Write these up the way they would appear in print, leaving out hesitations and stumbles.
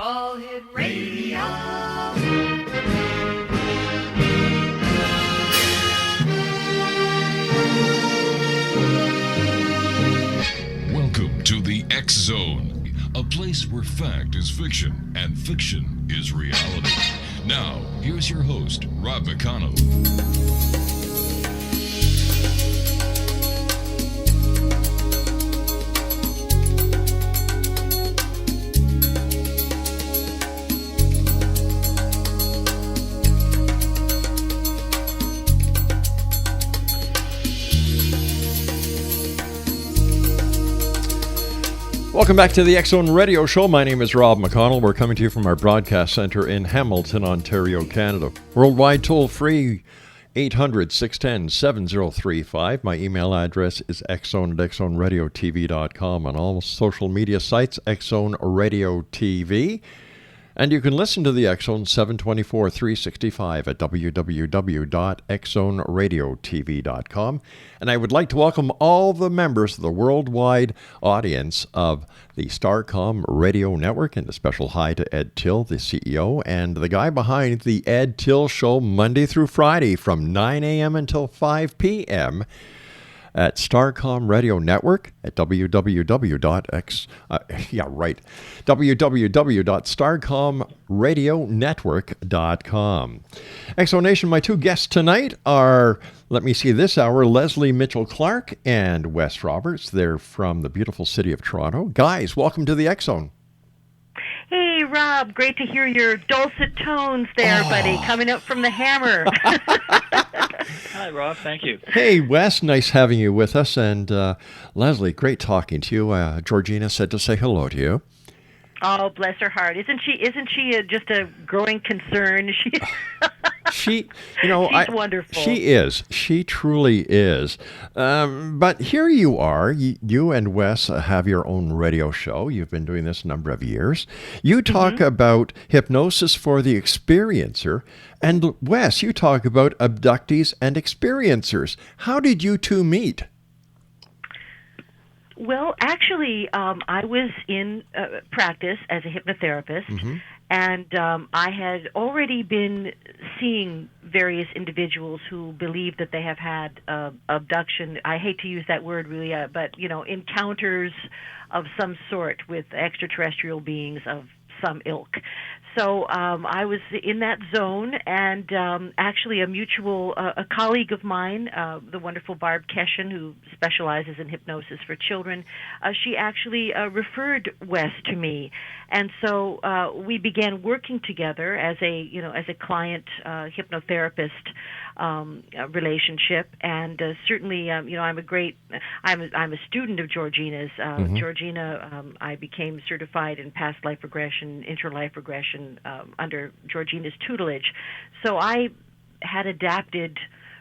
All Hit Radio. Welcome to the X Zone, a place where fact is fiction and fiction is reality. Now, here's your host, Rob McConnell. Welcome back to the X Zone Radio Show. My name is Rob McConnell. We're coming to you from our broadcast center in Hamilton, Ontario, Canada. Worldwide toll-free, 800-610-7035. My email address is xzone@xzoneradiotv.com. On all social media sites, X-Zone Radio TV. And you can listen to the X-Zone 724-365 at www.xzoneradiotv.com. And I would like to welcome all the members of the worldwide audience of the Starcom Radio Network, and a special hi to Ed Till, the CEO, and the guy behind the Ed Till Show Monday through Friday from 9 a.m. until 5 p.m. at Starcom Radio Network at www.starcomradionetwork.com. Exonation, my two guests tonight are, let me see, this hour, Lesley Mitchell Clarke and Wes Roberts. They're from the beautiful city of Toronto. Guys, welcome to the X-Zone. Hey, Rob, great to hear your dulcet tones there, buddy, coming up from the hammer. Hi, Rob. Thank you. Hey, Wes. Nice having you with us. And Lesley, great talking to you. Georgina said to say hello to you. Oh, bless her heart. Isn't she just a growing concern? She, you know, she's wonderful. She is. She truly is. But here you are. You and Wes have your own radio show. You've been doing this a number of years. You talk about hypnosis for the experiencer. And Wes, you talk about abductees and experiencers. How did you two meet? Well, actually, I was in practice as a hypnotherapist, and I had already been seeing various individuals who believe that they have had abduction. I hate to use that word, really, but, you know, encounters of some sort with extraterrestrial beings of some ilk. So I was in that zone, and actually a mutual a colleague of mine, the wonderful Barb Keshen, who specializes in hypnosis for children, she actually referred Wes to me, and so we began working together as a client hypnotherapist relationship, and certainly I'm a student of Georgina's. Georgina, I became certified in past life regression, interlife regression under Georgina's tutelage. So I had adapted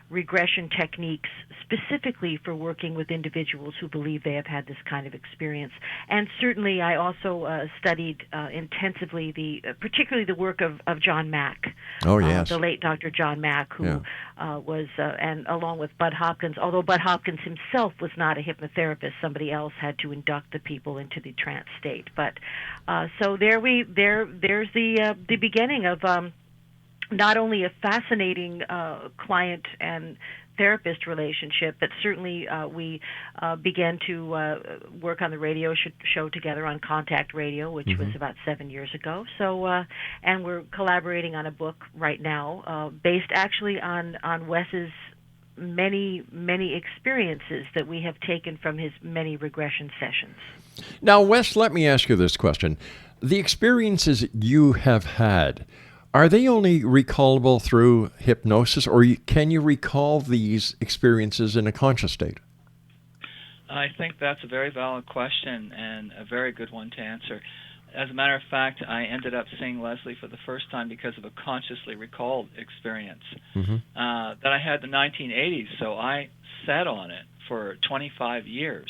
regression techniques specifically for working with individuals who believe they have had this kind of experience. And certainly I also studied intensively particularly the work of John Mack. Oh, yes. The late Dr. John Mack, who was, and along with Bud Hopkins, although Bud Hopkins himself was not a hypnotherapist, somebody else had to induct the people into the trance state. But so there's the beginning of not only a fascinating client and therapist relationship, but certainly we began to work on the radio show together on Contact Radio, which was about 7 years ago. So, and we're collaborating on a book right now, based actually on Wes's many experiences that we have taken from his many regression sessions. Now, Wes, let me ask you this question. The experiences you have had, are they only recallable through hypnosis, or can you recall these experiences in a conscious state? I think that's a very valid question and a very good one to answer. As a matter of fact, I ended up seeing Lesley for the first time because of a consciously recalled experience that I had in the 1980s. So I sat on it for 25 years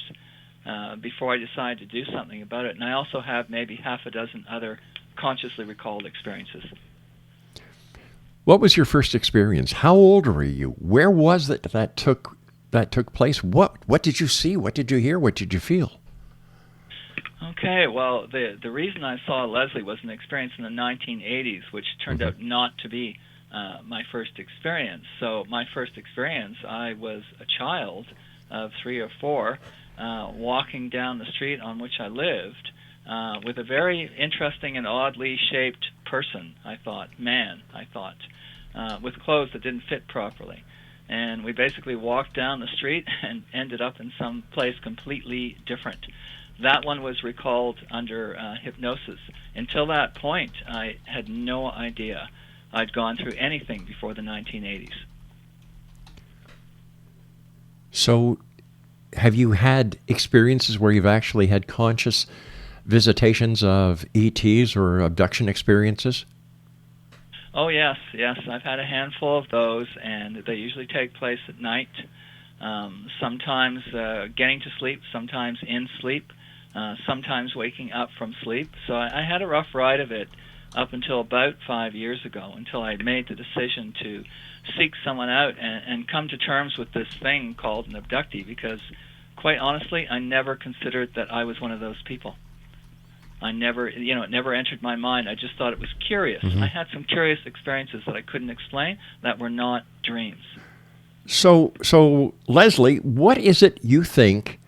before I decided to do something about it. And I also have maybe half a dozen other consciously recalled experiences. What was your first experience? How old were you? Where was it that took place? What did you see? What did you hear? What did you feel? Okay, well, the reason I saw Lesley was an experience in the 1980s, which turned out not to be my first experience. So my first experience, I was a child of 3 or 4, walking down the street on which I lived with a very interesting and oddly shaped person, I thought, with clothes that didn't fit properly. And we basically walked down the street and ended up in some place completely different. That one was recalled under hypnosis. Until that point, I had no idea I'd gone through anything before the 1980s. So, have you had experiences where you've actually had conscious visitations of ETs or abduction experiences? Oh, yes. I've had a handful of those, and they usually take place at night, sometimes getting to sleep, sometimes in sleep, sometimes waking up from sleep. So I had a rough ride of it up until about 5 years ago, until I made the decision to seek someone out and come to terms with this thing called an abductee, because quite honestly, I never considered that I was one of those people. I never, it never entered my mind. I just thought it was curious. I had some curious experiences that I couldn't explain that were not dreams. So Lesley, what is it you think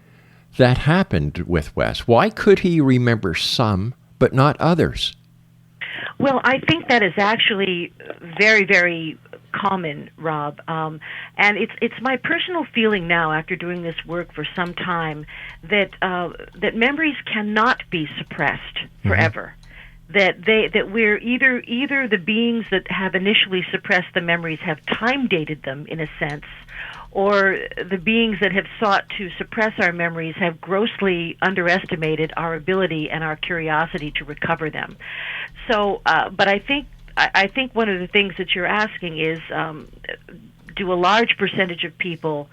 that happened with Wes? Why could he remember some but not others? Well, I think that is actually very, very common, Rob. And it's my personal feeling now, after doing this work for some time, that that memories cannot be suppressed forever. That we're either the beings that have initially suppressed the memories have time dated them in a sense, or the beings that have sought to suppress our memories have grossly underestimated our ability and our curiosity to recover them. So, but I think one of the things that you're asking is, do a large percentage of people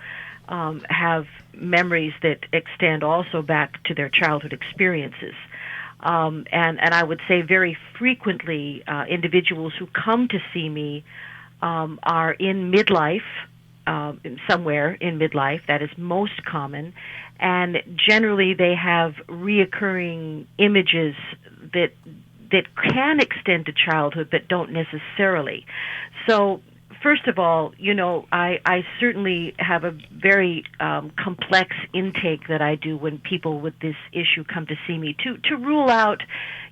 have memories that extend also back to their childhood experiences? And I would say very frequently individuals who come to see me are in midlife, somewhere in midlife. That is most common. And generally they have reoccurring images that can extend to childhood but don't necessarily. So first of all, I certainly have a very complex intake that I do when people with this issue come to see me to rule out,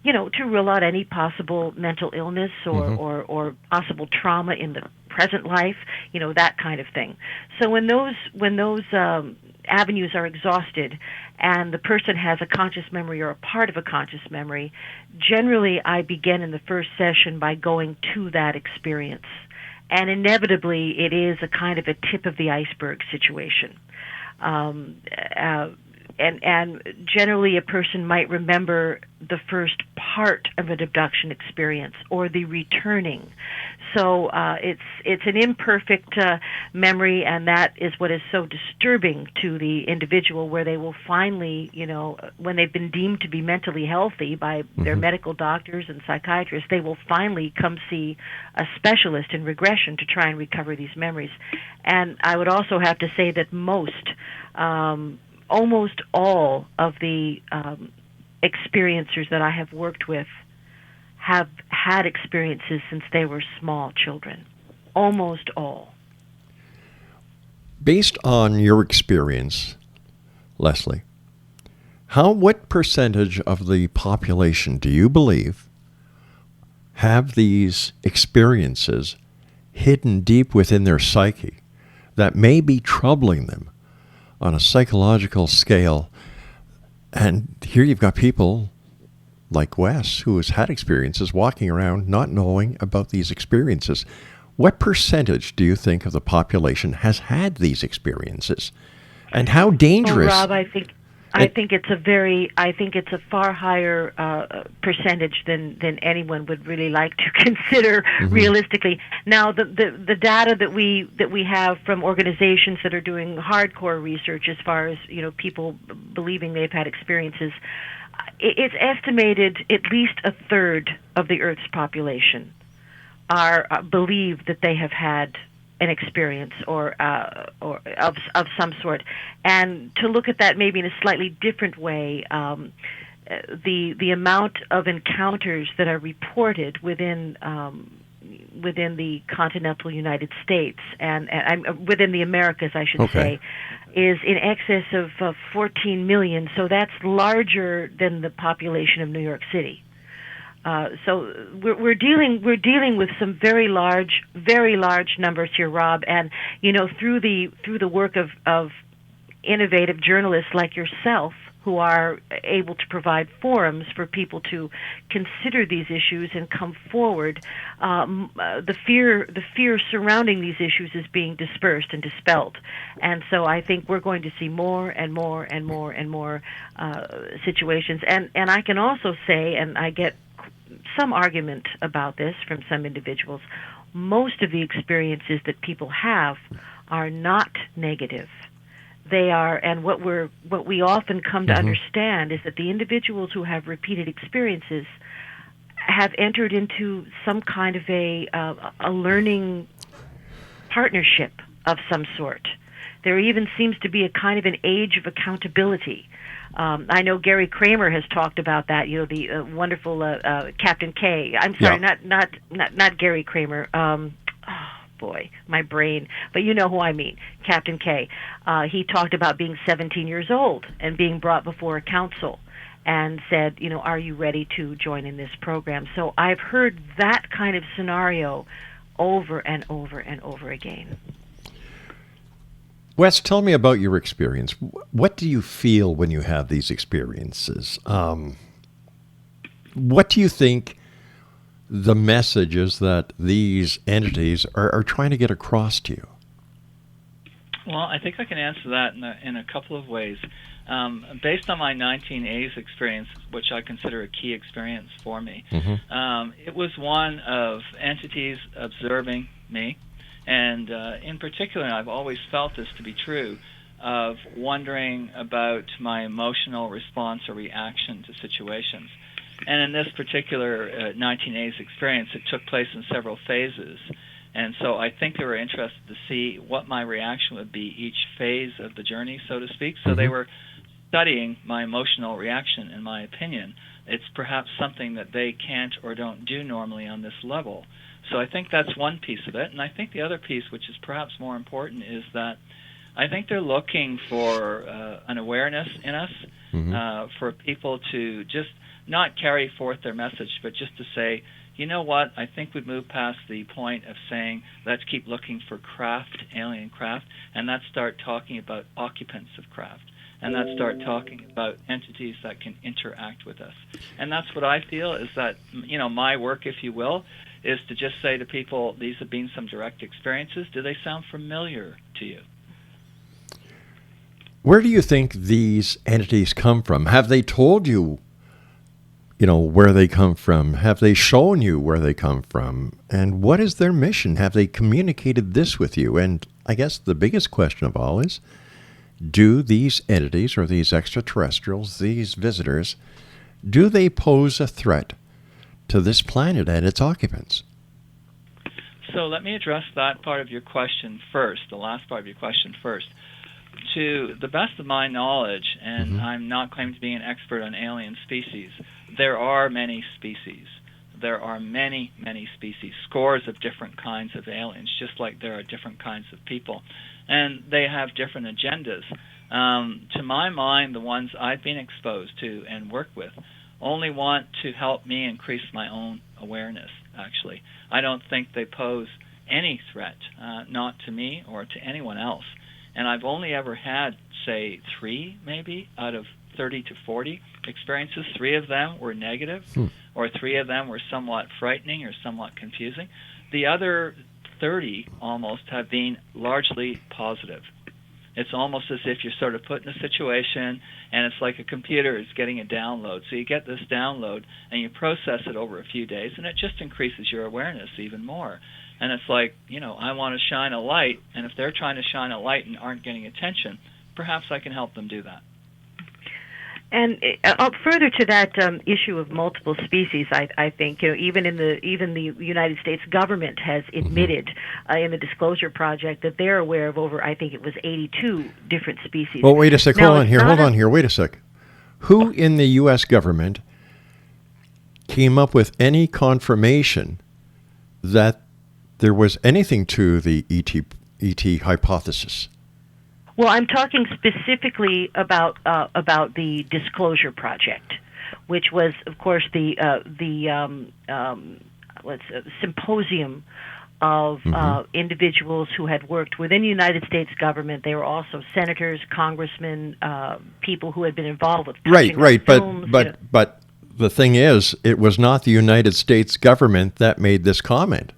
any possible mental illness or possible trauma in the present life, that kind of thing. So when those avenues are exhausted and the person has a conscious memory or a part of a conscious memory, generally I begin in the first session by going to that experience. And inevitably, it is a kind of a tip of the iceberg situation. And generally, a person might remember the first part of an abduction experience or the returning. So it's an imperfect memory, and that is what is so disturbing to the individual, where they will finally, when they've been deemed to be mentally healthy by their medical doctors and psychiatrists, they will finally come see a specialist in regression to try and recover these memories. And I would also have to say that almost all of the experiencers that I have worked with have had experiences since they were small children. Almost all. Based on your experience, Lesley, what percentage of the population do you believe have these experiences hidden deep within their psyche that may be troubling them on a psychological scale? And here you've got people like Wes, who has had experiences, walking around not knowing about these experiences. What percentage do you think of the population has had these experiences? And how dangerous? Rob, I think it's a far higher percentage than anyone would really like to consider realistically. Now, the data that we have from organizations that are doing hardcore research, as far as people believing they've had experiences, it's estimated at least a third of the Earth's population believe that they have had an experience or of some sort. And to look at that maybe in a slightly different way, the amount of encounters that are reported within the continental United States and within the Americas, I should say, is in excess of 14 million. So that's larger than the population of New York City. So we're dealing with some very large numbers here, Rob. And through the work of innovative journalists like yourself, who are able to provide forums for people to consider these issues and come forward, the fear surrounding these issues is being dispersed and dispelled. And so I think we're going to see more and more and more and more situations. And I can also say, and I get some argument about this from some individuals, most of the experiences that people have are not negative. They are, and what we often come to understand is that the individuals who have repeated experiences have entered into some kind of a learning partnership of some sort. There even seems to be a kind of an age of accountability. I know Gary Kramer has talked about that. The wonderful Captain K. I'm sorry, not Gary Kramer. Boy, my brain. But you know who I mean, Captain K. He talked about being 17 years old and being brought before a council and said, are you ready to join in this program? So I've heard that kind of scenario over and over and over again. Wes, tell me about your experience. What do you feel when you have these experiences? What do you think the messages that these entities are trying to get across to you? Well, I think I can answer that in a couple of ways. Based on my 1980s experience, which I consider a key experience for me, it was one of entities observing me, and in particular, I've always felt this to be true, of wondering about my emotional response or reaction to situations. And in this particular 1980s experience, it took place in several phases. And so I think they were interested to see what my reaction would be each phase of the journey, so to speak. So they were studying my emotional reaction, in my opinion. It's perhaps something that they can't or don't do normally on this level. So I think that's one piece of it. And I think the other piece, which is perhaps more important, is that I think they're looking for an awareness in us, for people to just not carry forth their message, but just to say, you know what, I think we've moved past the point of saying, let's keep looking for craft, alien craft, and let's start talking about occupants of craft, and let's start talking about entities that can interact with us. And that's what I feel is that, my work, if you will, is to just say to people, these have been some direct experiences. Do they sound familiar to you? Where do you think these entities come from? Have they told you where they come from? Have they shown you where they come from? And what is their mission? Have they communicated this with you? And I guess the biggest question of all is, do these entities or these extraterrestrials, these visitors, do they pose a threat to this planet and its occupants? So let me address that part of your question first, the last part of your question first. To the best of my knowledge, and I'm not claiming to be an expert on alien species, there are many species. There are many, many species, scores of different kinds of aliens, just like there are different kinds of people. And they have different agendas. To my mind, the ones I've been exposed to and worked with only want to help me increase my own awareness, actually. I don't think they pose any threat, not to me or to anyone else. And I've only ever had, say, 3 maybe out of 30 to 40 experiences. 3 of them were negative, or 3 of them were somewhat frightening or somewhat confusing. The other 30 almost have been largely positive. It's almost as if you're sort of put in a situation, and it's like a computer is getting a download. So you get this download, and you process it over a few days, and it just increases your awareness even more. And it's like, I want to shine a light, and if they're trying to shine a light and aren't getting attention, perhaps I can help them do that. And further to that issue of multiple species, I think even the United States government has admitted in the Disclosure Project that they're aware of over, I think it was 82 different species. Well, wait a sec. Hold on here. Wait a sec. Who in the U.S. government came up with any confirmation that there was anything to the ET hypothesis? Well, I'm talking specifically about the Disclosure Project, which was, of course, the symposium of individuals who had worked within the United States government. They were also senators, congressmen, people who had been involved with right. Films, But the thing is, it was not the United States government that made this comment.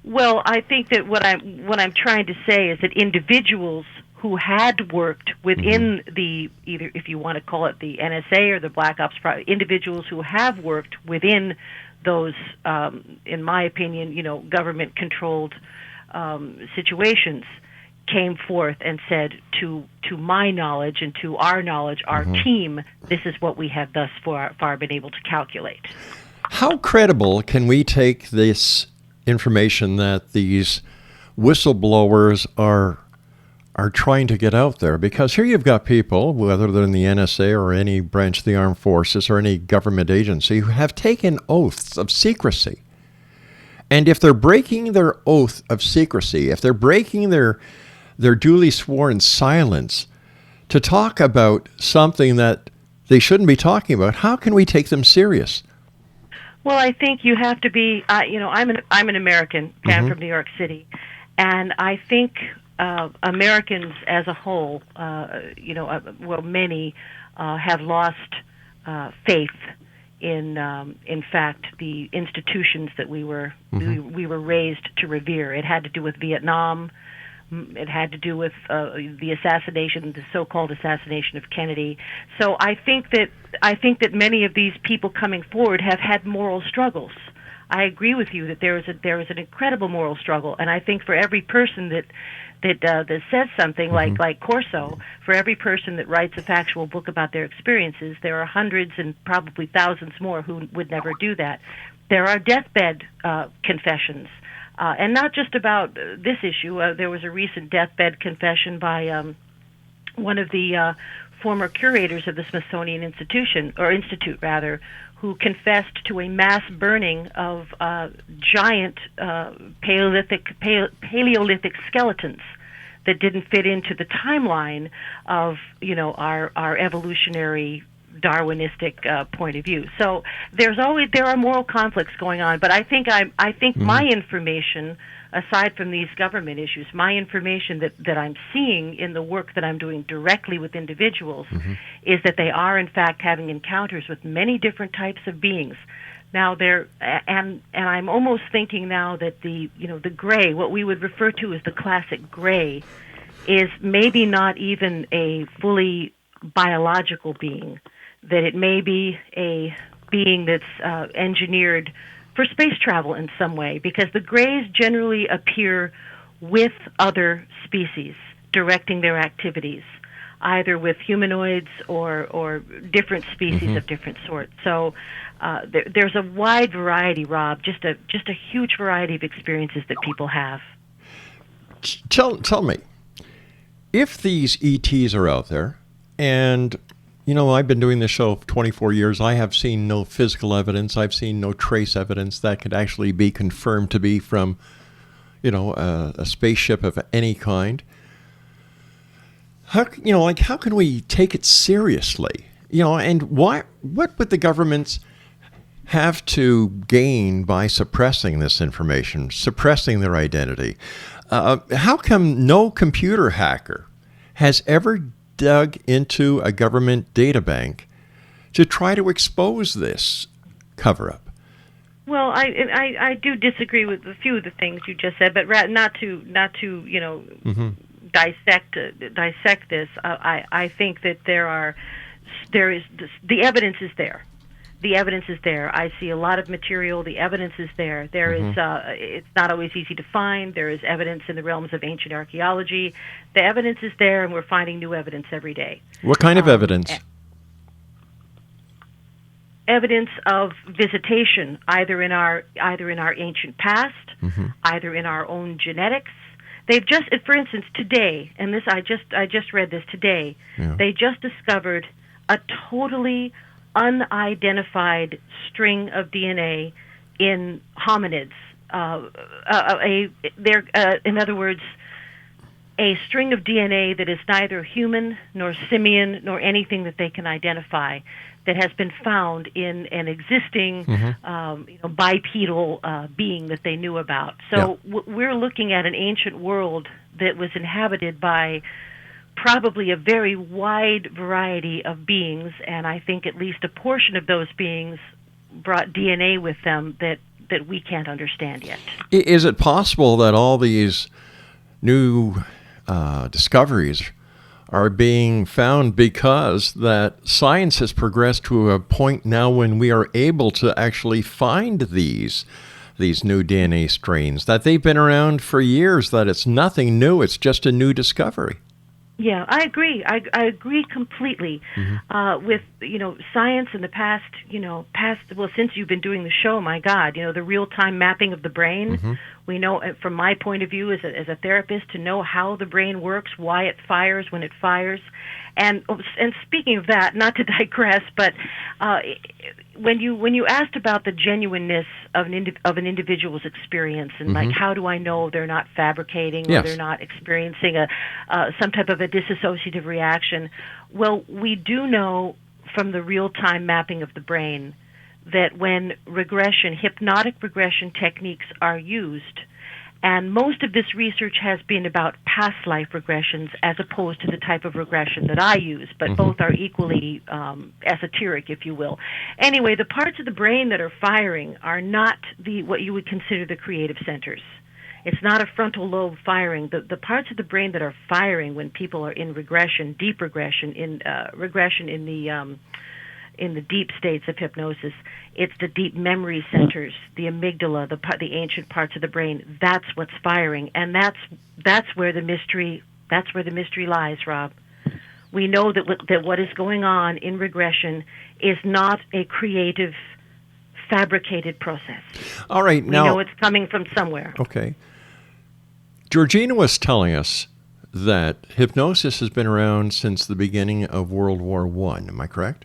Well, I think that what I'm trying to say is that individuals who had worked within the, either if you want to call it the NSA or the Black Ops, individuals who have worked within those, in my opinion, government-controlled situations, came forth and said, to my knowledge and to our knowledge, our team, this is what we have thus far been able to calculate. How credible can we take this information that these whistleblowers are trying to get out there? Because here you've got people, whether they're in the NSA or any branch of the armed forces or any government agency, who have taken oaths of secrecy. And if they're breaking their oath of secrecy, if they're breaking their duly sworn silence to talk about something that they shouldn't be talking about, how can we take them serious? Well, I think you have to be. I'm an American. I'm from New York City, and I think Americans as a whole, many have lost faith in fact, the institutions that we were raised to revere. It had to do with Vietnam. It had to do with the so-called assassination of Kennedy. So I think that many of these people coming forward have had moral struggles. I agree with you that there is an incredible moral struggle, and I think for every person that says something like Corso, for every person that writes a factual book about their experiences, there are hundreds and probably thousands more who would never do that. There are deathbed confessions. And not just about this issue. There was a recent deathbed confession by one of the former curators of the Smithsonian Institute, who confessed to a mass burning of giant Paleolithic skeletons that didn't fit into the timeline of our evolutionary Darwinistic point of view. So there are moral conflicts going on, but I think my information, aside from these government issues, my information that I'm seeing in the work that I'm doing directly with individuals is that they are in fact having encounters with many different types of beings. Now and I'm almost thinking now that the gray, what we would refer to as the classic gray, is maybe not even a fully biological being. That it may be a being that's engineered for space travel in some way, because the grays generally appear with other species directing their activities, either with humanoids or different species of different sorts. So there's a wide variety, Rob, just a huge variety of experiences that people have. Tell me, if these ETs are out there, and I've been doing this show for 24 years. I have seen no physical evidence. I've seen no trace evidence that could actually be confirmed to be from, a spaceship of any kind. How can we take it seriously? And what would the governments have to gain by suppressing this information, suppressing their identity? How come no computer hacker has ever dug into a government data bank to try to expose this cover-up? Well, I do disagree with a few of the things you just said, but not to dissect this. I think that the evidence is there. The evidence is there. I see a lot of material. The evidence is there. There is. It's not always easy to find. There is evidence in the realms of ancient archaeology. The evidence is there, and we're finding new evidence every day. What kind of evidence? Evidence of visitation, either in our ancient past, either in our own genetics. They've just, for instance, today, and this I just read this today. Yeah. They just discovered a totally unidentified string of DNA in hominids. In other words, a string of DNA that is neither human nor simian nor anything that they can identify, that has been found in an existing bipedal being that they knew about. So we're looking at an ancient world that was inhabited by probably a very wide variety of beings, and I think at least a portion of those beings brought DNA with them that we can't understand yet. Is it possible that all these new discoveries are being found because that science has progressed to a point now when we are able to actually find these new DNA strains, that they've been around for years, that it's nothing new, it's just a new discovery? Yeah, I agree. I agree completely with science in the past. Well, since you've been doing the show, my God, the real-time mapping of the brain. We know, from my point of view as a therapist, to know how the brain works, why it fires when it fires. And speaking of that, not to digress, but when you asked about the genuineness of an individual's experience, and like, how do I know they're not fabricating or they're not experiencing some type of a dissociative reaction? Well, we do know from the real-time mapping of the brain that when hypnotic regression techniques are used, and most of this research has been about past life regressions as opposed to the type of regression that I use, but both are equally esoteric, if you will. Anyway, the parts of the brain that are firing are not what you would consider the creative centers. It's not a frontal lobe firing. The parts of the brain that are firing when people are in regression, deep regression, in the deep states of hypnosis, it's the deep memory centers, the amygdala, the ancient parts of the brain. That's what's firing, and that's where the mystery lies, Rob. We know that what is going on in regression is not a creative, fabricated process. All right, we know it's coming from somewhere. Okay. Georgina was telling us that hypnosis has been around since the beginning of World War I. Am I correct?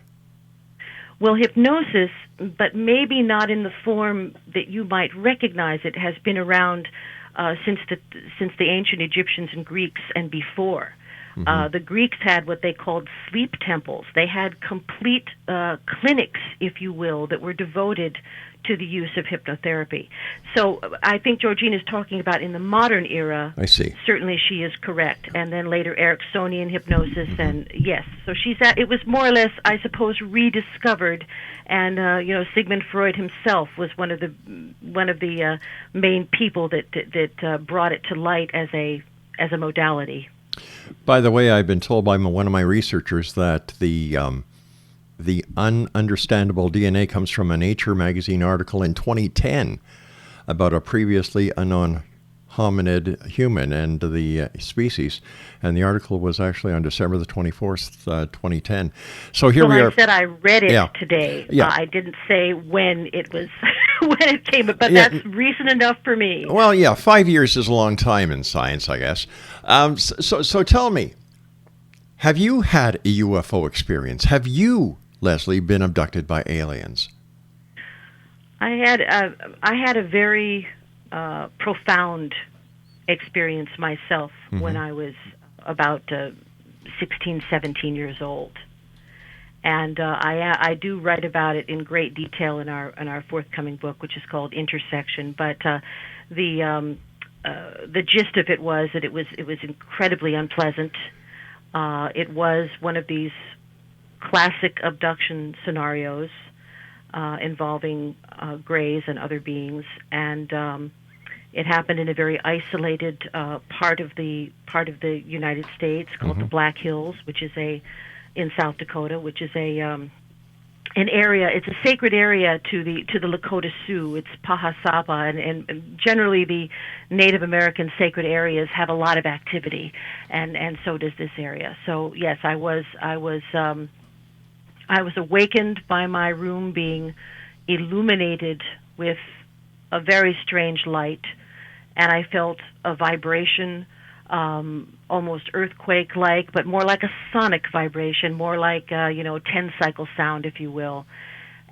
Well, hypnosis, but maybe not in the form that you might recognize it, has been around since the ancient Egyptians and Greeks and before. The Greeks had what they called sleep temples. They had complete clinics, if you will, that were devoted to the use of hypnotherapy. So I think Georgina is talking about in the modern era. I see. Certainly she is correct. And then later Ericksonian hypnosis, and yes. So it was more or less, I suppose, rediscovered. And Sigmund Freud himself was one of the main people that brought it to light as a modality. By the way, I've been told by one of my researchers that the ununderstandable DNA comes from a Nature magazine article in 2010 about a previously unknown hominid human and the species. And the article was actually on December the 24th, 2010. So here we are. I said I read it today. Yeah. I didn't say when it was when it came, but that's recent enough for me. Well, yeah, 5 years is a long time in science, I guess. So tell me, have you had a UFO experience? Have you, Lesley, been abducted by aliens? I had a very profound experience myself when I was about 16, 17 years old. And I do write about it in great detail in our forthcoming book, which is called Intersection. But the gist of it was that it was incredibly unpleasant. It was one of these classic abduction scenarios involving greys and other beings, and it happened in a very isolated part of the United States called the Black Hills, which is in South Dakota, which is an area. It's a sacred area to the Lakota Sioux. It's Pahasapa, and generally the Native American sacred areas have a lot of activity, and so does this area. So yes, I was awakened by my room being illuminated with a very strange light, and I felt a vibration, almost earthquake-like, but more like a sonic vibration, more like 10-cycle sound, if you will.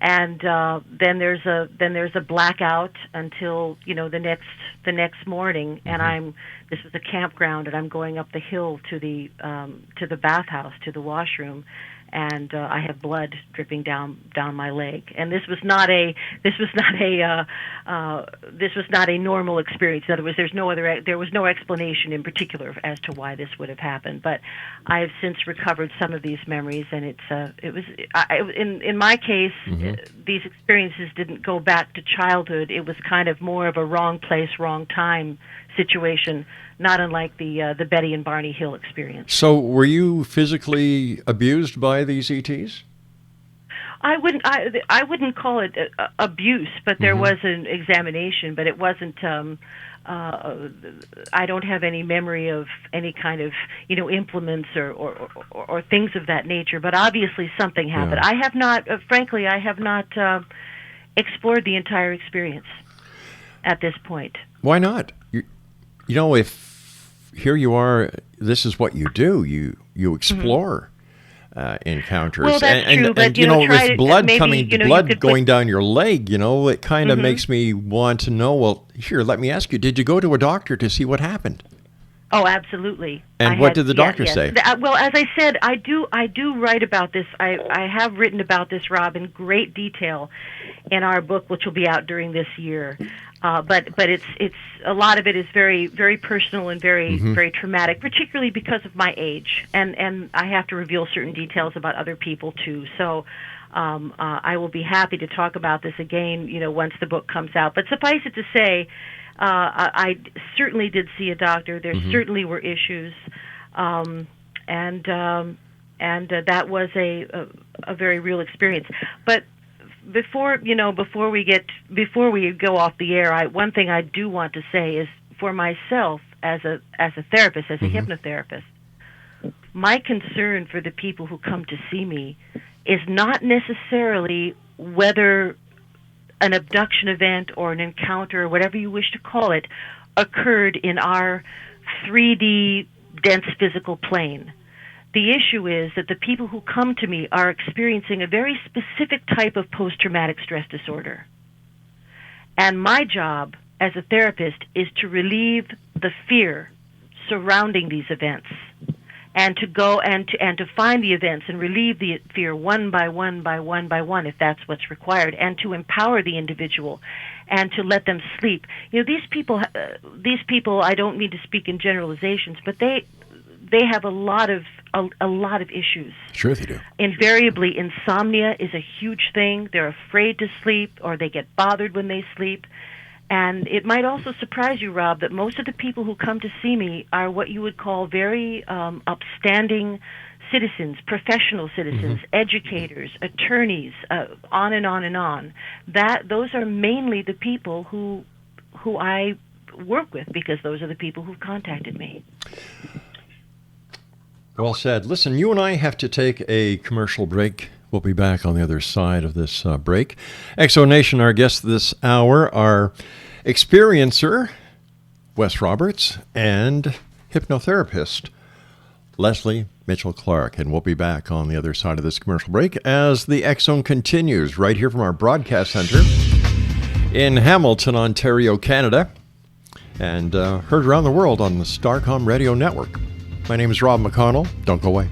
And then there's a blackout until the next morning, and this is a campground, and I'm going up the hill to the bathhouse, to the washroom, and I have blood dripping down my leg. And this was not a normal experience. In other words, there was no explanation in particular as to why this would have happened. But I have since recovered some of these memories, and in my case, these experiences didn't go back to childhood. It was kind of more of a wrong place, wrong time situation, not unlike the Betty and Barney Hill experience. So were you physically abused by these ETs? I wouldn't call it abuse, but there was an examination, but it wasn't. I don't have any memory of any kind of implements or things of that nature. But obviously something happened. Yeah. I have not, frankly, explored the entire experience at this point. Why not? If here you are, this is what you do. You explore encounters. Well, that's true, but with blood going down your leg, it kind of makes me want to know. Well, here, let me ask you: did you go to a doctor to see what happened? Oh, absolutely. And what did the doctor say? Well, as I said, I do write about this. I have written about this, Rob, in great detail in our book, which will be out during this year. But it's a lot of it is very, very personal and very very traumatic, particularly because of my age, and I have to reveal certain details about other people too. So I will be happy to talk about this again, once the book comes out. But suffice it to say, I certainly did see a doctor. There certainly were issues, and that was a very real experience. But before we go off the air, one thing I do want to say is, for myself as a therapist, as a hypnotherapist, my concern for the people who come to see me is not necessarily whether an abduction event or an encounter, or whatever you wish to call it, occurred in our 3D dense physical plane. The issue is that the people who come to me are experiencing a very specific type of post-traumatic stress disorder. And my job as a therapist is to relieve the fear surrounding these events, and to go and to find the events and relieve the fear one by one by one by one, if that's what's required, and to empower the individual and to let them sleep. These people, I don't mean to speak in generalizations, but they have a lot of issues. Sure they do. Invariably, insomnia is a huge thing. They're afraid to sleep, or they get bothered when they sleep. And it might also surprise you, Rob, that most of the people who come to see me are what you would call very upstanding citizens, professional citizens, educators, attorneys, on and on and on. Those are mainly the people who I work with, because those are the people who've contacted me. Well said. Listen, you and I have to take a commercial break. We'll be back on the other side of this break. Exo Nation, our guests this hour are experiencer Wes Roberts and hypnotherapist Lesley Mitchell Clarke. And we'll be back on the other side of this commercial break as the Exxon continues right here from our broadcast center in Hamilton, Ontario, Canada, and heard around the world on the Starcom Radio Network. My name is Rob McConnell. Don't go away.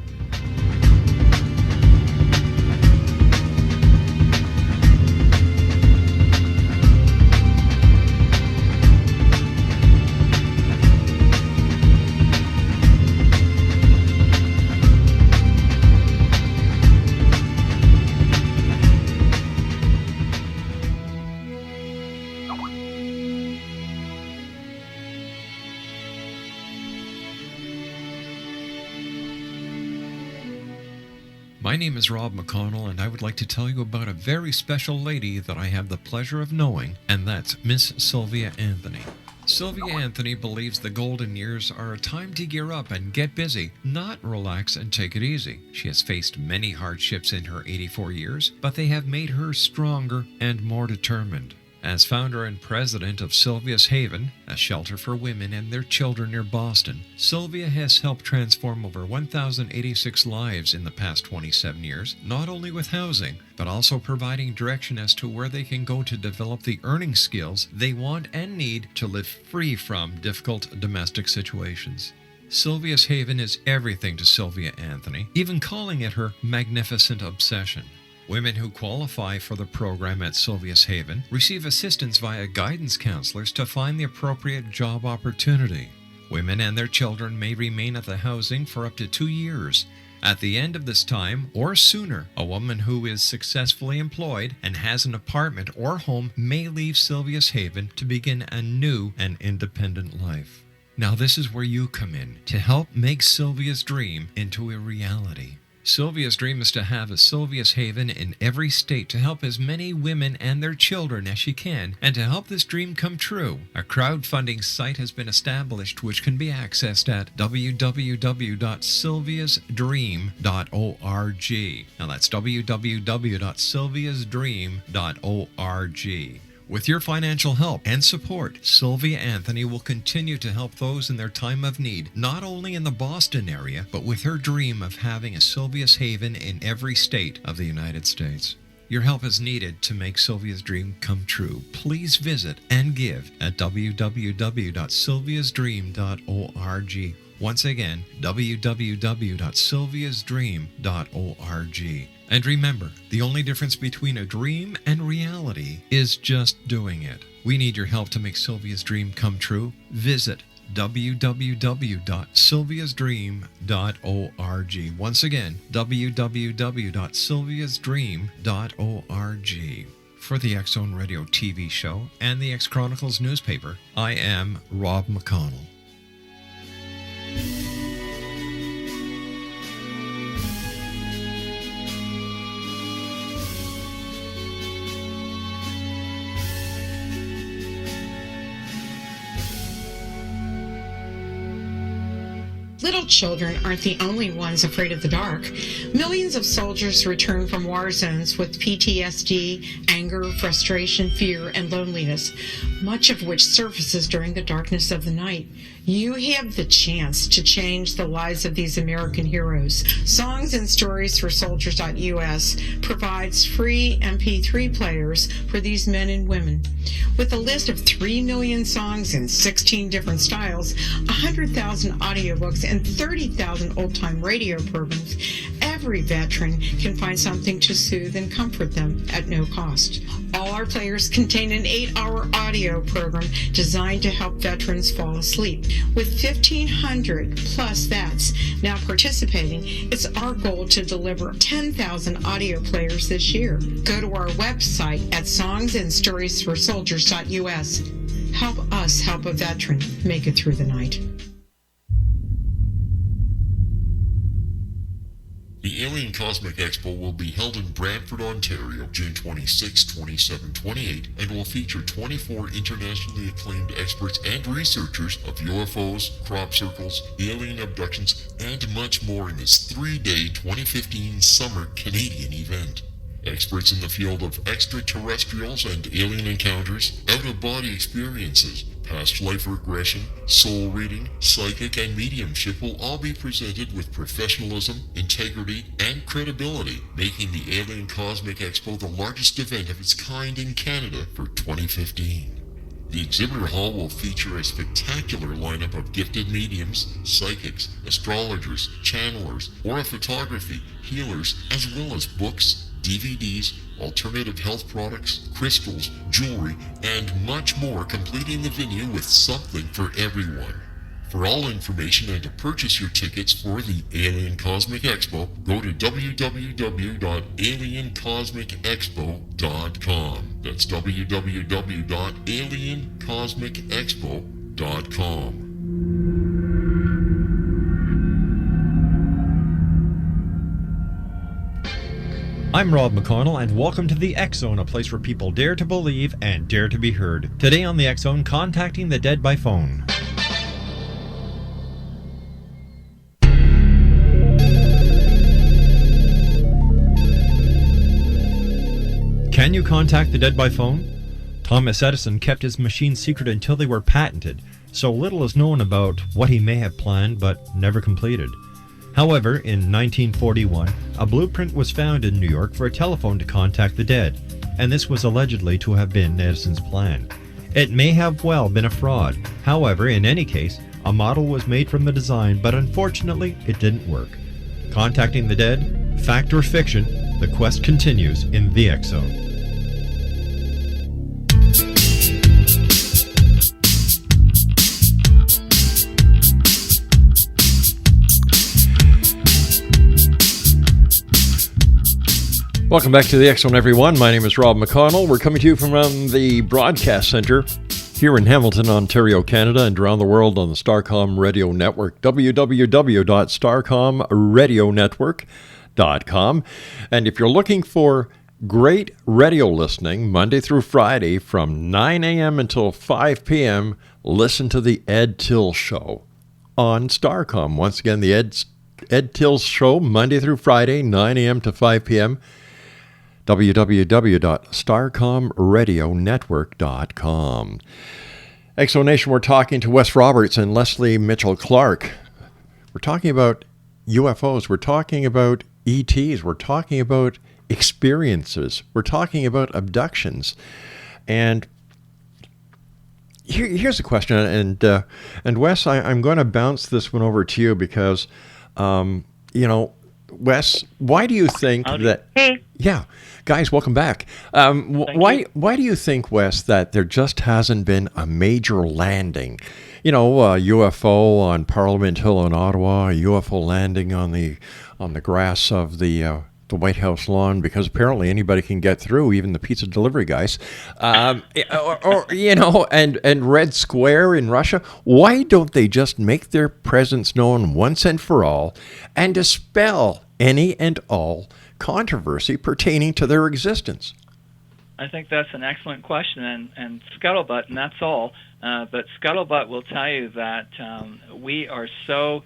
My name is Rob McConnell, and I would like to tell you about a very special lady that I have the pleasure of knowing, and that's Miss Sylvia Anthony. Sylvia Anthony believes the golden years are a time to gear up and get busy, not relax and take it easy. She has faced many hardships in her 84 years, but they have made her stronger and more determined. As founder and president of Sylvia's Haven, a shelter for women and their children near Boston, Sylvia has helped transform over 1,086 lives in the past 27 years, not only with housing, but also providing direction as to where they can go to develop the earning skills they want and need to live free from difficult domestic situations. Sylvia's Haven is everything to Sylvia Anthony, even calling it her magnificent obsession. Women who qualify for the program at Sylvia's Haven receive assistance via guidance counselors to find the appropriate job opportunity. Women and their children may remain at the housing for up to 2 years. At the end of this time, or sooner, a woman who is successfully employed and has an apartment or home may leave Sylvia's Haven to begin a new and independent life. Now this is where you come in to help make Sylvia's dream into a reality. Sylvia's dream is to have a Sylvia's Haven in every state to help as many women and their children as she can, and to help this dream come true. A crowdfunding site has been established which can be accessed at www.sylviasdream.org. Now that's www.sylviasdream.org. With your financial help and support, Sylvia Anthony will continue to help those in their time of need, not only in the Boston area, but with her dream of having a Sylvia's Haven in every state of the United States. Your help is needed to make Sylvia's dream come true. Please visit and give at www.sylviasdream.org. Once again, www.sylviasdream.org. And remember, the only difference between a dream and reality is just doing it. We need your help to make Sylvia's dream come true. Visit www.sylviasdream.org. Once again, www.sylviasdream.org. For the X Zone Radio TV show and the X Chronicles newspaper, I am Rob McConnell. Little children aren't the only ones afraid of the dark. Millions of soldiers return from war zones with PTSD, anger, frustration, fear, and loneliness, much of which surfaces during the darkness of the night. You have the chance to change the lives of these American heroes. Songs and Stories for Soldiers.us provides free MP3 players for these men and women. With a list of 3 million songs in 16 different styles, 100,000 audiobooks, and 30,000 old-time radio programs, every veteran can find something to soothe and comfort them at no cost. All our players contain an 8-hour audio program designed to help veterans fall asleep. With 1,500 plus vets now participating, it's our goal to deliver 10,000 audio players this year. Go to our website at songsandstoriesforsoldiers.us. Help us help a veteran make it through the night. The Alien Cosmic Expo will be held in Brantford, Ontario, June 26, 27, 28, and will feature 24 internationally acclaimed experts and researchers of UFOs, crop circles, alien abductions, and much more in this 3-day 2015 summer Canadian event. Experts in the field of extraterrestrials and alien encounters, out-of-body experiences, past life regression, soul reading, psychic, and mediumship will all be presented with professionalism, integrity, and credibility, making the Alien Cosmic Expo the largest event of its kind in Canada for 2015. The exhibitor hall will feature a spectacular lineup of gifted mediums, psychics, astrologers, channelers, aura photography, healers, as well as books, DVDs, alternative health products, crystals, jewelry, and much more, completing the venue with something for everyone. For all information and to purchase your tickets for the Alien Cosmic Expo, go to www.aliencosmicexpo.com. That's www.aliencosmicexpo.com. I'm Rob McConnell, and welcome to the X Zone, a place where people dare to believe and dare to be heard. Today on the X Zone, contacting the dead by phone. Can you contact the dead by phone? Thomas Edison kept his machines secret until they were patented, so little is known about what he may have planned but never completed. However, in 1941, a blueprint was found in New York for a telephone to contact the dead, and this was allegedly to have been Edison's plan. It may have well been a fraud. However, in any case, a model was made from the design, but unfortunately, it didn't work. Contacting the dead, fact or fiction, the quest continues in the X-Zone. Welcome back to the X-Zone, everyone. My name is Rob McConnell. We're coming to you from the Broadcast Center here in Hamilton, Ontario, Canada, and around the world on the Starcom Radio Network, www.starcomradionetwork.com. And if you're looking for great radio listening, Monday through Friday from 9 a.m. until 5 p.m., listen to the Ed Till Show on Starcom. Once again, the Ed Till Show, Monday through Friday, 9 a.m. to 5 p.m., www.starcomradionetwork.com. X-Zone Nation, we're talking to Wes Roberts and Lesley Mitchell Clarke. We're talking about UFOs. We're talking about ETs. We're talking about experiences. We're talking about abductions. And here's a question. And Wes, I'm going to bounce this one over to you because, Wes, why do you think that... Hey. Yeah. Guys, welcome back. Why do you think, Wes, that there just hasn't been a major landing? A UFO on Parliament Hill in Ottawa, a UFO landing on the grass of the White House lawn, because apparently anybody can get through, even the pizza delivery guys. And Red Square in Russia. Why don't they just make their presence known once and for all and dispel any and all controversy pertaining to their existence? I think that's an excellent question, and scuttlebutt, and that's all. But scuttlebutt will tell you that we are so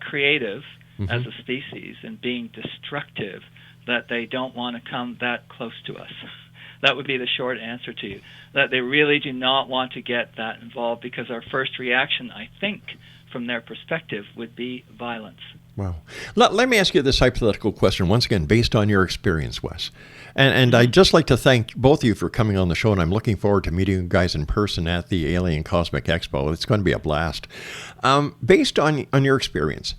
creative as a species in being destructive that they don't want to come that close to us. That would be the short answer to you, that they really do not want to get that involved, because our first reaction, I think, from their perspective, would be violence. Wow. Let me ask you this hypothetical question, once again, based on your experience, Wes. And I'd just like to thank both of you for coming on the show, and I'm looking forward to meeting you guys in person at the Alien Cosmic Expo. It's going to be a blast. Based on your experience,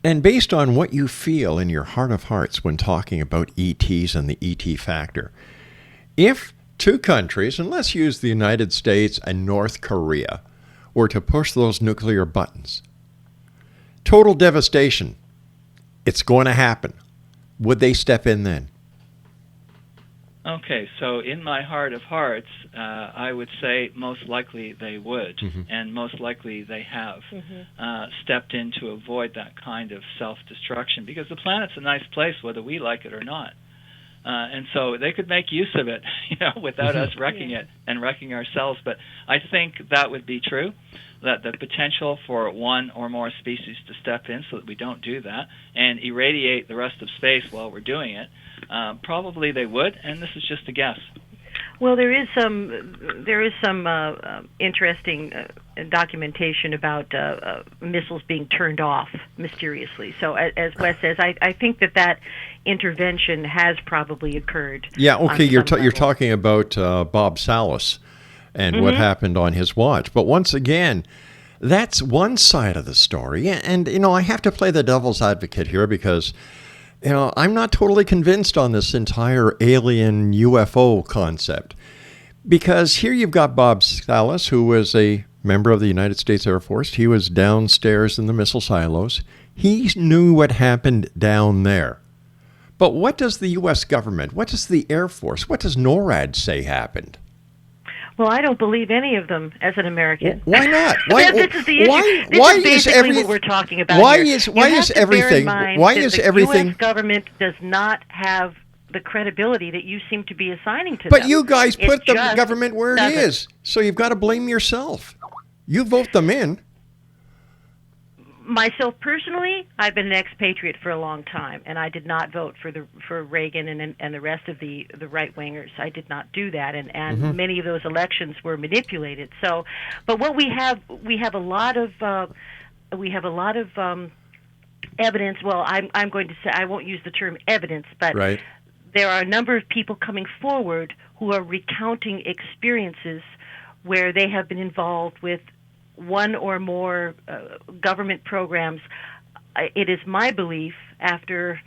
and based on what you feel in your heart of hearts when talking about ETs and the ET factor, if two countries, and let's use the United States and North Korea, were to push those nuclear buttons, total devastation, it's going to happen. Would they step in then? Okay, so in my heart of hearts, I would say most likely they would, and most likely they have stepped in to avoid that kind of self-destruction, because the planet's a nice place whether we like it or not. And so they could make use of it, without us wrecking it and wrecking ourselves. But I think that would be true, that the potential for one or more species to step in so that we don't do that and irradiate the rest of space while we're doing it, probably they would, and this is just a guess. Well, there is some interesting documentation about missiles being turned off mysteriously. So, as Wes says, I think that intervention has probably occurred. Yeah. Okay. You're talking about Bob Salas and what happened on his watch. But once again, that's one side of the story. And I have to play the devil's advocate here because, I'm not totally convinced on this entire alien UFO concept. Because here you've got Bob Salas, who was a member of the United States Air Force. He was downstairs in the missile silos. He knew what happened down there. But what does the U.S. government, what does the Air Force, what does NORAD say happened? Well, I don't believe any of them as an American. Why not? Why, this is the issue. Why this is basically what we're talking about why here. Is everything? Why is everything? The U.S. government does not have the credibility that you seem to be assigning to them. But you guys put the government where it is, so you've got to blame yourself. You vote them in. Myself personally, I've been an expatriate for a long time, and I did not vote for Reagan and the rest of the right wingers. I did not do that, and many of those elections were manipulated. So, but what we have a lot of evidence. Well, I'm going to say, I won't use the term evidence, but Right. there are a number of people coming forward who are recounting experiences where they have been involved with one or more government programs. It is my belief, after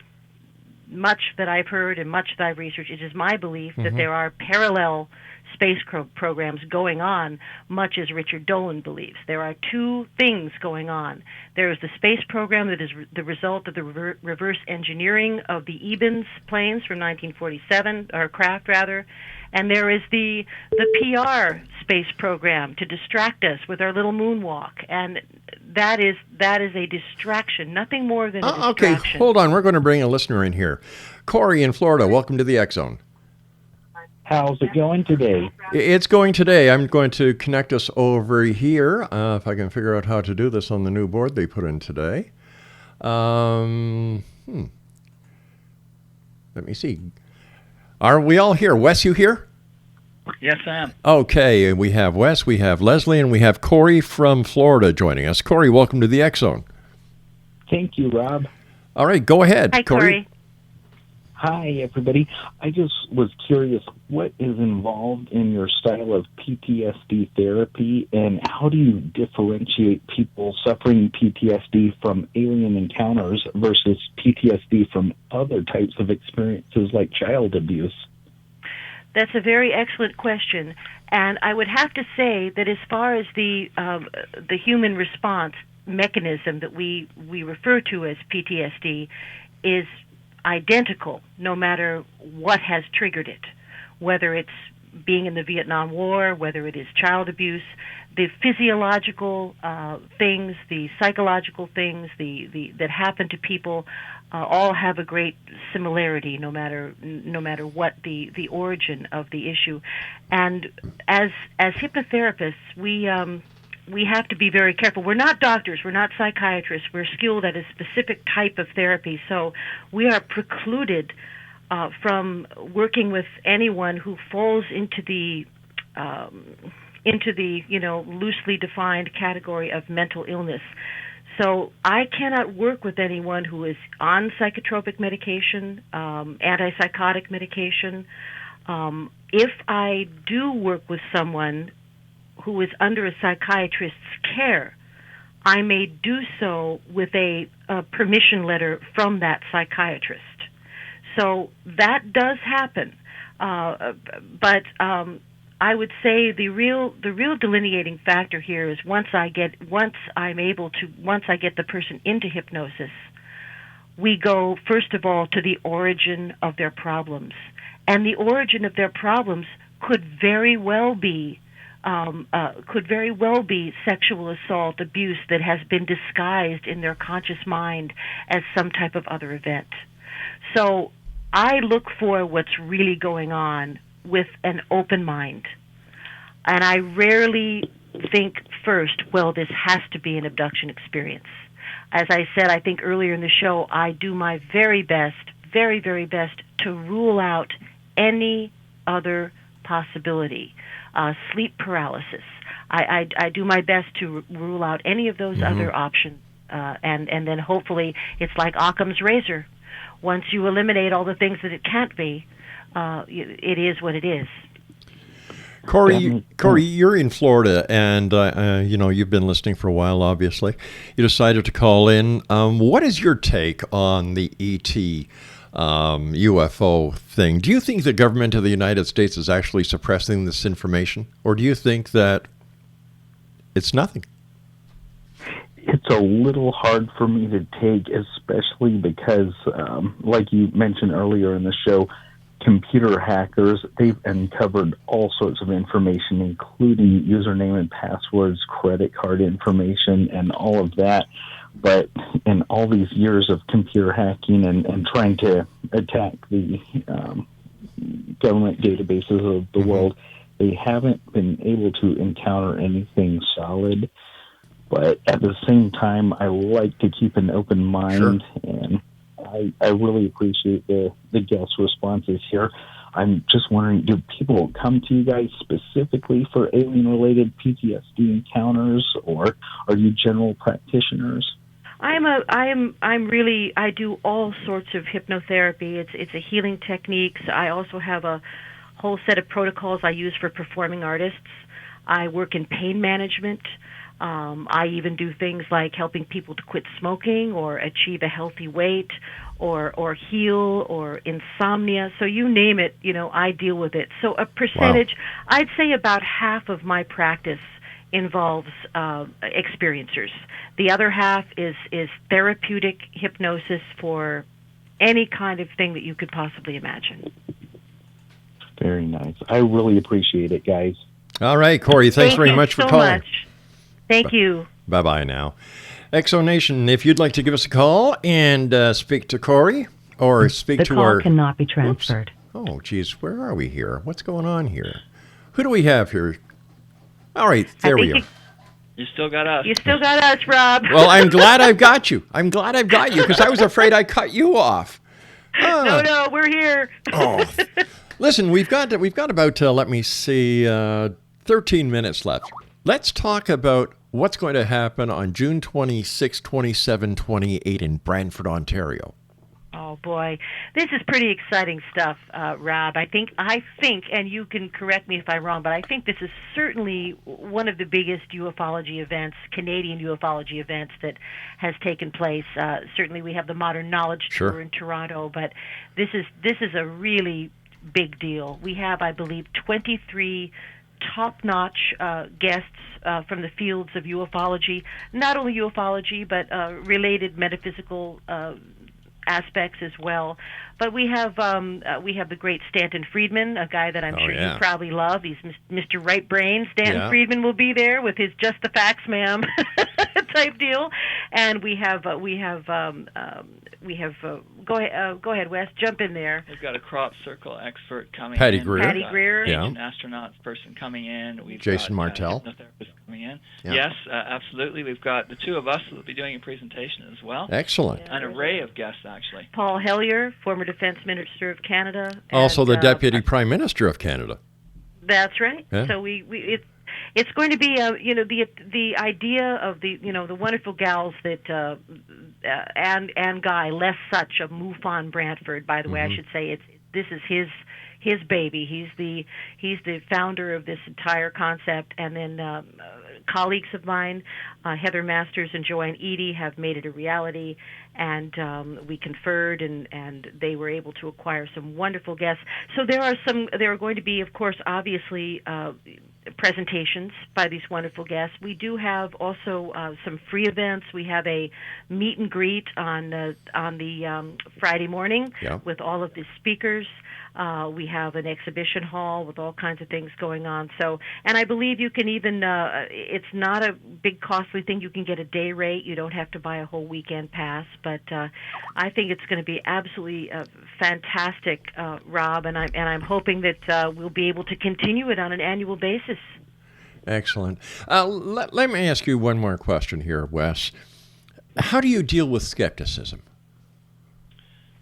much that I've heard and much that I've researched, it is my belief that there are parallel space programs going on, much as Richard Dolan believes. There are two things going on. There is the space program that is the result of the reverse engineering of the Ebens planes from 1947, or craft rather, and there is the PR space program to distract us with our little moonwalk, and that is a distraction, nothing more than a distraction. Okay, hold on. We're going to bring a listener in here. Corey in Florida, welcome to the X Zone. How's it going today? It's going today. I'm going to connect us over here, if I can figure out how to do this on the new board they put in today. Let me see. Are we all here? Wes, you here? Yes, I am. Okay, we have Wes, we have Lesley, and we have Corey from Florida joining us. Corey, welcome to the X Zone. Thank you, Rob. All right, go ahead. Hi, Corey. Hi, everybody. I just was curious, what is involved in your style of PTSD therapy, and how do you differentiate people suffering PTSD from alien encounters versus PTSD from other types of experiences like child abuse? That's a very excellent question, and I would have to say that as far as the human response mechanism that we refer to as PTSD is identical no matter what has triggered it, whether it's being in the Vietnam War, whether it is child abuse. The physiological things, the psychological things, that happen to people all have a great similarity, no matter what the origin of the issue. And as hypnotherapists, we have to be very careful. We're not doctors, we're not psychiatrists, we're skilled at a specific type of therapy, so we are precluded from working with anyone who falls into the loosely defined category of mental illness. So I cannot work with anyone who is on psychotropic medication, antipsychotic medication. If I do work with someone who is under a psychiatrist's care, I may do so with a permission letter from that psychiatrist. So that does happen, but I would say the real delineating factor here is once I get the person into hypnosis, we go first of all to the origin of their problems, and the origin of their problems could very well be sexual assault, abuse that has been disguised in their conscious mind as some type of other event. So I look for what's really going on with an open mind. And I rarely think first, well, this has to be an abduction experience. As I said, I think earlier in the show, I do my very best, very, very best to rule out any other possibility. Sleep paralysis. I do my best to rule out any of those other options. And then hopefully it's like Occam's razor. Once you eliminate all the things that it can't be, it is what it is. Corey, you're in Florida, and you've been listening for a while. Obviously, you decided to call in. What is your take on the ET UFO thing? Do you think the government of the United States is actually suppressing this information, or do you think that it's nothing? It's a little hard for me to take, especially because, like you mentioned earlier in the show, computer hackers, they've uncovered all sorts of information, including username and passwords, credit card information, and all of that. But in all these years of computer hacking and trying to attack the government databases of the world, they haven't been able to encounter anything solid. but at the same time, I like to keep an open mind, and I really appreciate the guest responses here. I'm just wondering, do people come to you guys specifically for alien-related PTSD encounters, or are you general practitioners? I do all sorts of hypnotherapy. It's a healing technique. So I also have a whole set of protocols I use for performing artists. I work in pain management. I even do things like helping people to quit smoking or achieve a healthy weight or heal or insomnia. So you name it, I deal with it. So a percentage, I'd say about half of my practice involves experiencers. The other half is therapeutic hypnosis for any kind of thing that you could possibly imagine. Very nice. I really appreciate it, guys. All right, Corey, thanks very much for calling. Much. Thank you. Bye-bye now. Exonation, if you'd like to give us a call and speak to Corey or speak to our... The call cannot be transferred. Oops. Oh, geez, where are we here? What's going on here? Who do we have here? All right, there we are. You still got us. You still got us, Rob. Well, I'm glad I've got you. I'm glad I've got you because I was afraid I cut you off. No, we're here. Listen, we've got about, let me see, 13 minutes left. Let's talk about what's going to happen on June 26, 27, 28 in Brantford, Ontario. Oh boy, this is pretty exciting stuff, Rob. I think, and you can correct me if I'm wrong, but I think this is certainly one of the biggest ufology events, Canadian ufology events that has taken place. Certainly, we have the Modern Knowledge Tour in Toronto, but this is a really big deal. We have, I believe, 23 top-notch guests from the fields of ufology, not only ufology, but related metaphysical aspects as well. But we have the great Stanton Friedman, a guy that I'm sure you probably love. He's Mr. Right Brain. Stanton Friedman will be there with his "Just the Facts, ma'am" type deal. And we have go ahead, Wes, jump in there. We've got a crop circle expert coming Patty in. Greer. Patty Greer. An astronauts person coming in. We've Jason got, Martell. Hypnotherapist coming in. Yeah. Yes, absolutely. We've got the two of us that will be doing a presentation as well. Excellent. An array of guests, actually. Paul Hellyer, former Defense Minister of Canada. Also and, the Deputy Prime Minister of Canada. That's right. Yeah. So it's going to be the idea of the wonderful gals that and Guy Les Such of MUFON Brantford, by the way, I should say this is his baby. He's the founder of this entire concept, and then colleagues of mine, Heather Masters and Joanne Eady, have made it a reality, and we conferred, and they were able to acquire some wonderful guests. So there are going to be, of course, obviously, presentations by these wonderful guests. We do have also some free events. We have a meet and greet on the Friday morning with all of the speakers. We have an exhibition hall with all kinds of things going on. So, and I believe you can even, it's not a big costly thing. You can get a day rate. You don't have to buy a whole weekend pass. But I think it's going to be absolutely fantastic, Rob, and I'm hoping that we'll be able to continue it on an annual basis. Excellent. Let me ask you one more question here, Wes. How do you deal with skepticism?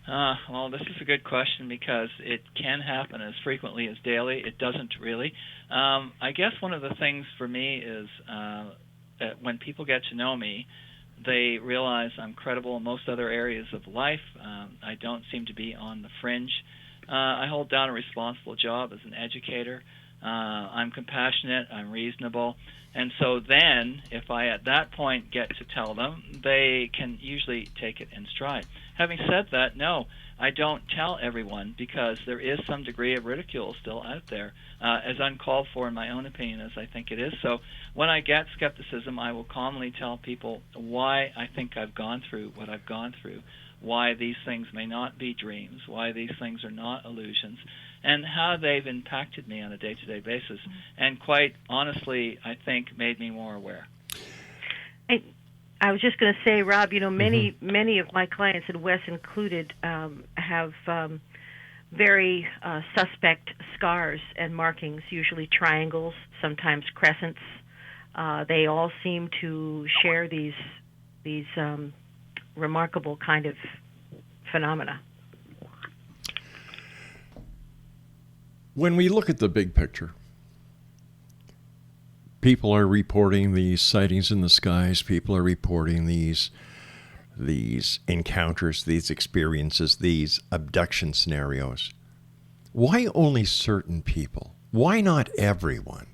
Well, this is a good question because it can happen as frequently as daily. It doesn't really. I guess one of the things for me is that when people get to know me, they realize I'm credible in most other areas of life. I don't seem to be on the fringe. I hold down a responsible job as an educator. I'm compassionate. I'm reasonable. And so then, if I at that point get to tell them, they can usually take it in stride. Having said that, no, I don't tell everyone because there is some degree of ridicule still out there, as uncalled for in my own opinion as I think it is. So when I get skepticism, I will calmly tell people why I think I've gone through what I've gone through, why these things may not be dreams, why these things are not illusions, and how they've impacted me on a day-to-day basis. And quite honestly, I think made me more aware. I was just going to say, Rob, many of my clients, and Wes included, have very suspect scars and markings, usually triangles, sometimes crescents. They all seem to share these remarkable kind of phenomena. When we look at the big picture, people are reporting these sightings in the skies. People are reporting these encounters, these experiences, these abduction scenarios. Why only certain people? Why not everyone?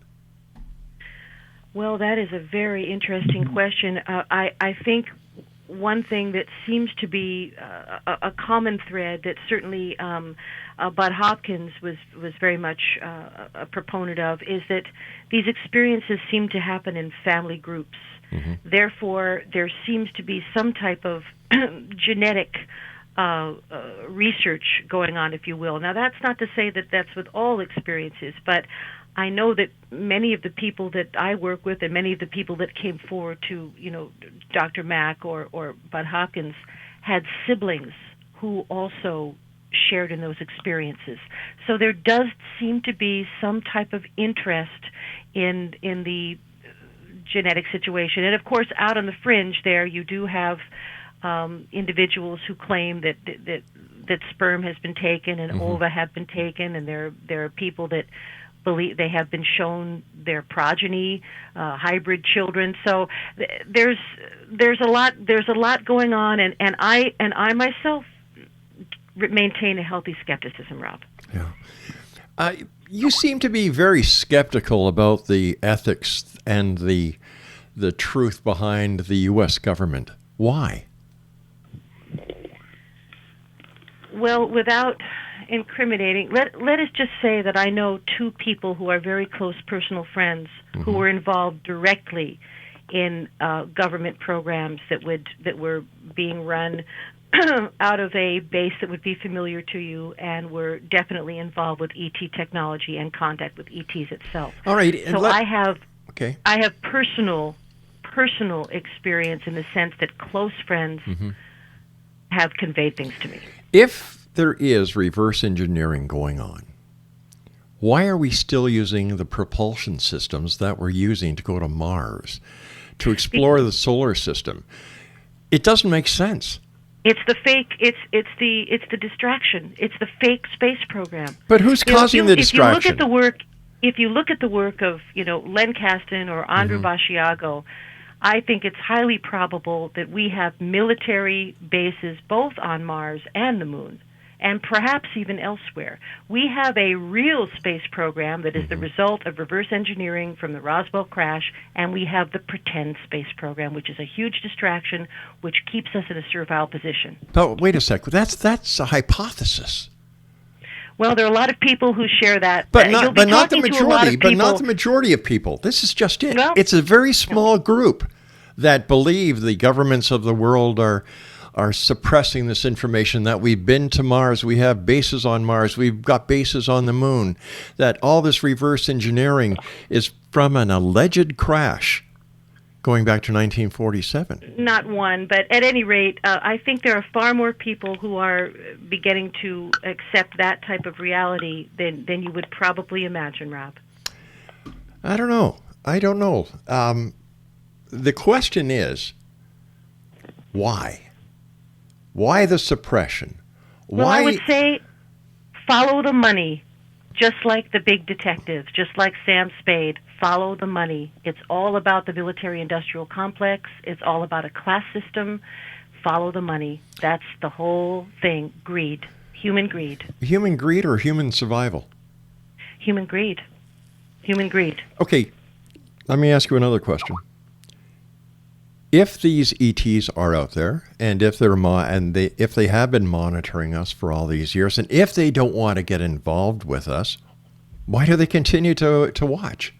Well, that is a very interesting question. I think one thing that seems to be a common thread that certainly Bud Hopkins was very much a proponent of is that these experiences seem to happen in family groups. Mm-hmm. Therefore, there seems to be some type of genetic research going on, if you will. Now, that's not to say that that's with all experiences, but I know that many of the people that I work with and many of the people that came forward to, Dr. Mack or Bud Hopkins had siblings who also shared in those experiences. So there does seem to be some type of interest in the genetic situation. And, of course, out on the fringe there, you do have individuals who claim that sperm has been taken and mm-hmm. ova have been taken, and there are people that believe they have been shown their progeny, hybrid children. So there's a lot going on, and I myself maintain a healthy skepticism, Rob. Yeah. You seem to be very skeptical about the ethics and the truth behind the U.S. government. Why? Well, without incriminating, let us just say that I know two people who are very close personal friends mm-hmm. who were involved directly in government programs that were being run out of a base that would be familiar to you, and were definitely involved with ET technology and contact with ETs itself. All right. So I have personal experience in the sense that close friends mm-hmm. have conveyed things to me. If there is reverse engineering going on, why are we still using the propulsion systems that we're using to go to Mars, to explore the solar system? It doesn't make sense. It's the fake. It's the distraction. It's the fake space program. But who's causing the distraction? If you look at the work of Len Kasten or Andrew mm-hmm. Basiago, I think it's highly probable that we have military bases both on Mars and the Moon, and perhaps even elsewhere. We have a real space program that is the result of reverse engineering from the Roswell crash, and we have the pretend space program, which is a huge distraction, which keeps us in a servile position. But wait a sec. That's a hypothesis. Well, there are a lot of people who share that. But not the majority. But not the majority of people. This is just it. Well, it's a very small group that believe the governments of the world are suppressing this information, that we've been to Mars, we have bases on Mars, we've got bases on the Moon, that all this reverse engineering is from an alleged crash going back to 1947. Not one, but at any rate, I think there are far more people who are beginning to accept that type of reality than you would probably imagine, Rob. I don't know. The question is, why? Why the suppression? Well, I would say follow the money, just like the big detectives, just like Sam Spade. Follow the money. It's all about the military-industrial complex. It's all about a class system. Follow the money. That's the whole thing. Greed. Human greed. Human greed or human survival? Human greed. Human greed. Okay, let me ask you another question. If these ETs are out there, and if if they have been monitoring us for all these years, and if they don't want to get involved with us, why do they continue to watch?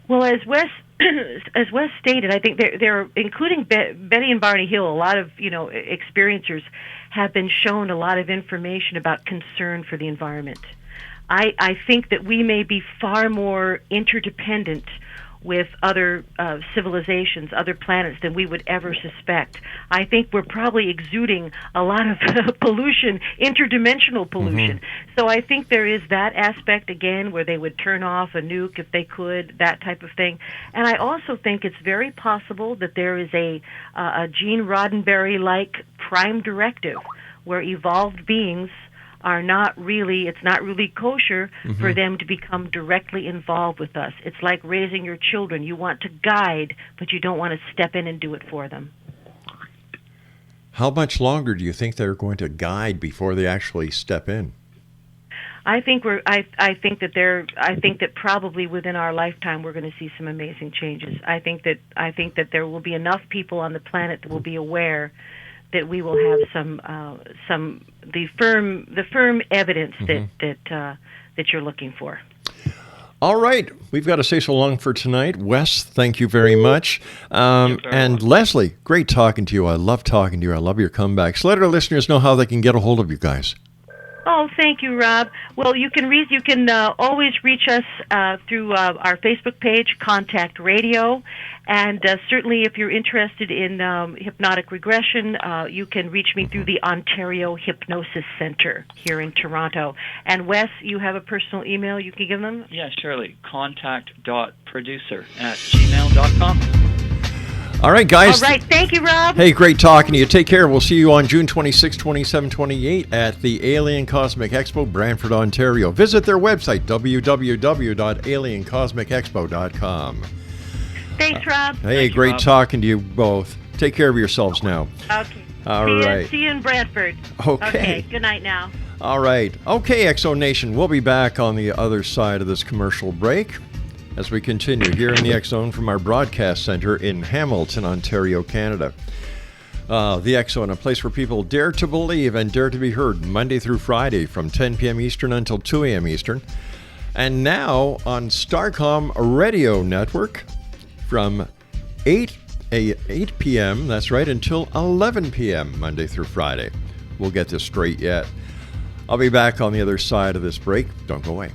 Well, as Wes stated, I think they're including Betty and Barney Hill. A lot of experiencers have been shown a lot of information about concern for the environment. I think that we may be far more interdependent with other civilizations, other planets than we would ever suspect. I think we're probably exuding a lot of pollution, interdimensional pollution. So I think there is that aspect again where they would turn off a nuke if they could, that type of thing. And I also think it's very possible that there is a Gene Roddenberry-like prime directive where evolved beings are not really, it's not really kosher for them to become directly involved with us. It's like raising your children. You want to guide, but you don't want to step in and do it for them. How much longer do you think they're going to guide before they actually step in? I think that probably within our lifetime we're going to see some amazing changes. I think that there will be enough people on the planet that will be aware that we will have the firm evidence that you're looking for. All right, we've got to say so long for tonight. Wes, thank you very much. And Lesley, great talking to you. I love talking to you. I love your comebacks. Let our listeners know how they can get a hold of you guys. Oh, thank you, Rob. Well, you can always reach us through our Facebook page, Contact Radio, and certainly if you're interested in hypnotic regression, you can reach me through the Ontario Hypnosis Center here in Toronto. And Wes, you have a personal email you can give them? Yeah, surely. contact.producer@gmail.com. All right, guys. All right. Thank you, Rob. Hey, great talking to you. Take care. We'll see you on June 26, 27, 28 at the Alien Cosmic Expo, Brantford, Ontario. Visit their website, www.aliencosmicexpo.com. Thanks, Rob. Hey, Thank you, great Rob. talking to you both. Take care of yourselves now. Okay. All right. See you in Brantford. Okay. Good night now. All right. Okay, Exo Nation, we'll be back on the other side of this commercial break as we continue here in the X Zone from our broadcast center in Hamilton, Ontario, Canada. The X Zone, a place where people dare to believe and dare to be heard Monday through Friday from 10 p.m. Eastern until 2 a.m. Eastern. And now on Starcom Radio Network from 8 p.m., that's right, until 11 p.m. Monday through Friday. We'll get this straight yet. I'll be back on the other side of this break. Don't go away.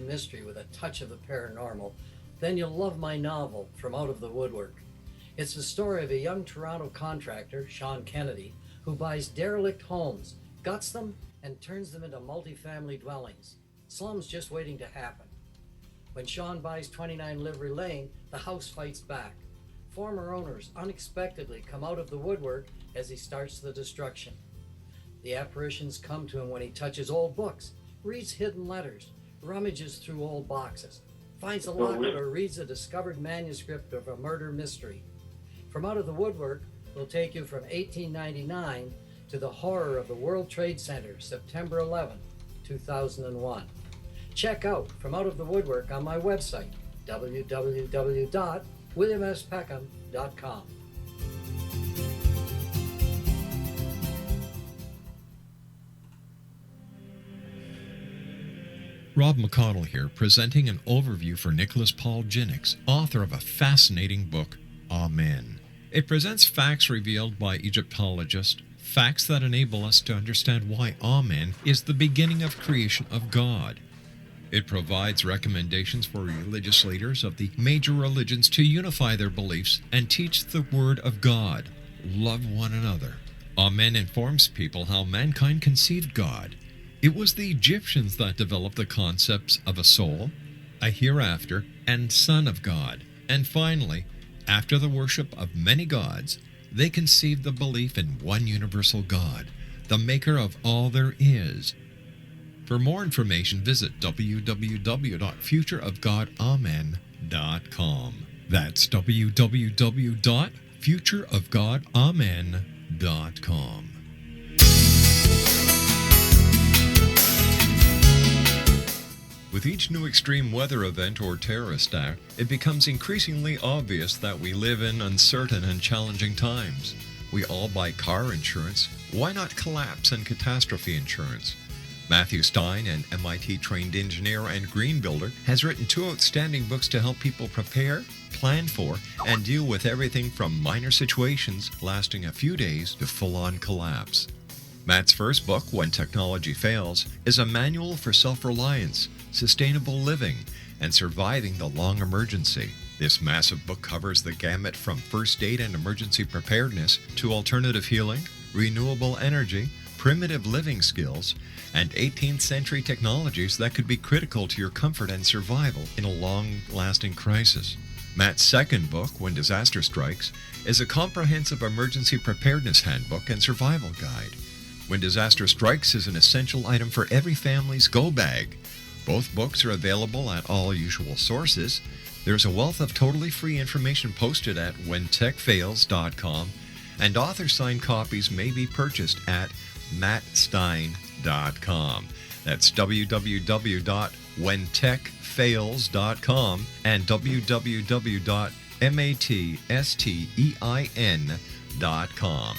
Mystery with a touch of the paranormal, then you'll love my novel, From Out of the Woodwork. It's the story of a young Toronto contractor, Sean Kennedy, who buys derelict homes, guts them, and turns them into multifamily dwellings. Slums just waiting to happen. When Sean buys 29 Livery Lane, the house fights back. Former owners unexpectedly come out of the woodwork as he starts the destruction. The apparitions come to him when he touches old books, reads hidden letters, rummages through old boxes, finds a locket or reads a discovered manuscript of a murder mystery. From Out of the Woodwork will take you from 1899 to the horror of the World Trade Center, September 11, 2001. Check out From Out of the Woodwork on my website, www.williamspeckham.com. Rob McConnell here, presenting an overview for Nicholas Paul Jennings, author of a fascinating book, Amen. It presents facts revealed by Egyptologists, facts that enable us to understand why Amen is the beginning of creation of God. It provides recommendations for religious leaders of the major religions to unify their beliefs and teach the Word of God. Love one another. Amen informs people how mankind conceived God. It was the Egyptians that developed the concepts of a soul, a hereafter, and Son of God. And finally, after the worship of many gods, they conceived the belief in one universal God, the maker of all there is. For more information, visit www.futureofgodamen.com. That's www.futureofgodamen.com. With each new extreme weather event or terrorist act, it becomes increasingly obvious that we live in uncertain and challenging times. We all buy car insurance. Why not collapse and catastrophe insurance? Matthew Stein, an MIT-trained engineer and green builder, has written 2 outstanding books to help people prepare, plan for, and deal with everything from minor situations lasting a few days to full-on collapse. Matt's first book, When Technology Fails, is a manual for self-reliance, sustainable living, and surviving the long emergency. This massive book covers the gamut from first aid and emergency preparedness to alternative healing, renewable energy, primitive living skills, and 18th century technologies that could be critical to your comfort and survival in a long-lasting crisis. Matt's second book, When Disaster Strikes, is a comprehensive emergency preparedness handbook and survival guide. When Disaster Strikes is an essential item for every family's go bag. Both books are available at all usual sources. There's a wealth of totally free information posted at whentechfails.com, and author-signed copies may be purchased at mattstein.com. That's www.whentechfails.com and www.mattstein.com.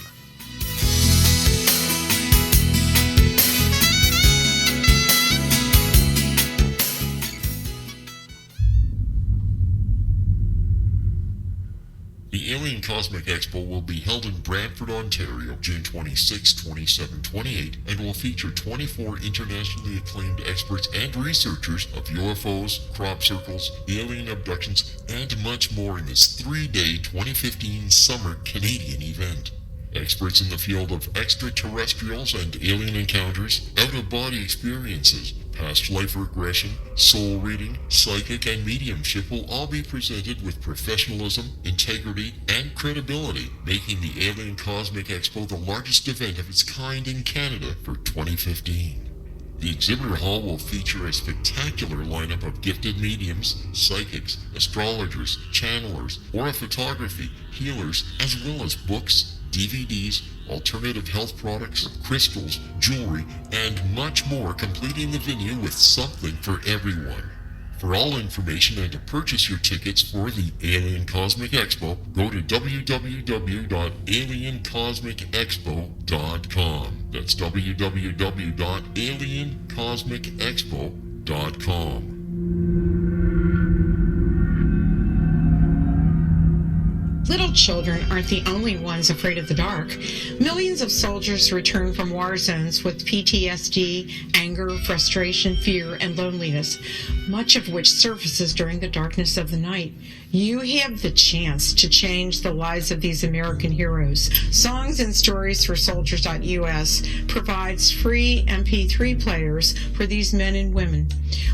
The Alien Cosmic Expo will be held in Brantford, Ontario, June 26, 27, 28, and will feature 24 internationally acclaimed experts and researchers of UFOs, crop circles, alien abductions, and much more in this 3-day 2015 summer Canadian event. Experts in the field of extraterrestrials and alien encounters, out-of-body experiences, past life regression, soul reading, psychic, and mediumship will all be presented with professionalism, integrity, and credibility, making the Alien Cosmic Expo the largest event of its kind in Canada for 2015. The exhibitor hall will feature a spectacular lineup of gifted mediums, psychics, astrologers, channelers, aura photography, healers, as well as books, DVDs, alternative health products, crystals, jewelry, and much more, completing the venue with something for everyone. For all information and to purchase your tickets for the Alien Cosmic Expo, go to www.aliencosmicexpo.com. That's www.aliencosmicexpo.com. Little children aren't the only ones afraid of the dark. Millions of soldiers return from war zones with PTSD, anger, frustration, fear, and loneliness, much of which surfaces during the darkness of the night. You have the chance to change the lives of these American heroes. Songs and Stories for Soldiers.us provides free MP3 players for these men and women.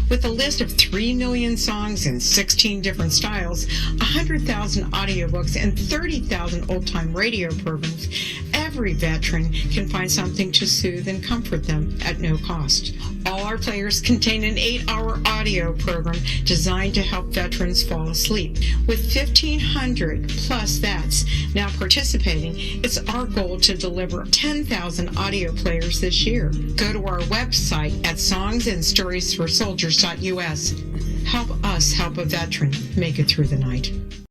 With a list of 3 million songs in 16 different styles, 100,000 audiobooks, and 30,000 old-time radio programs, every veteran can find something to soothe and comfort them at no cost. All our players contain an 8-hour audio program designed to help veterans fall asleep. With 1,500 plus that's now participating, it's our goal to deliver 10,000 audio players this year. Go to our website at songsandstoriesforsoldiers.us. Help us help a veteran make it through the night.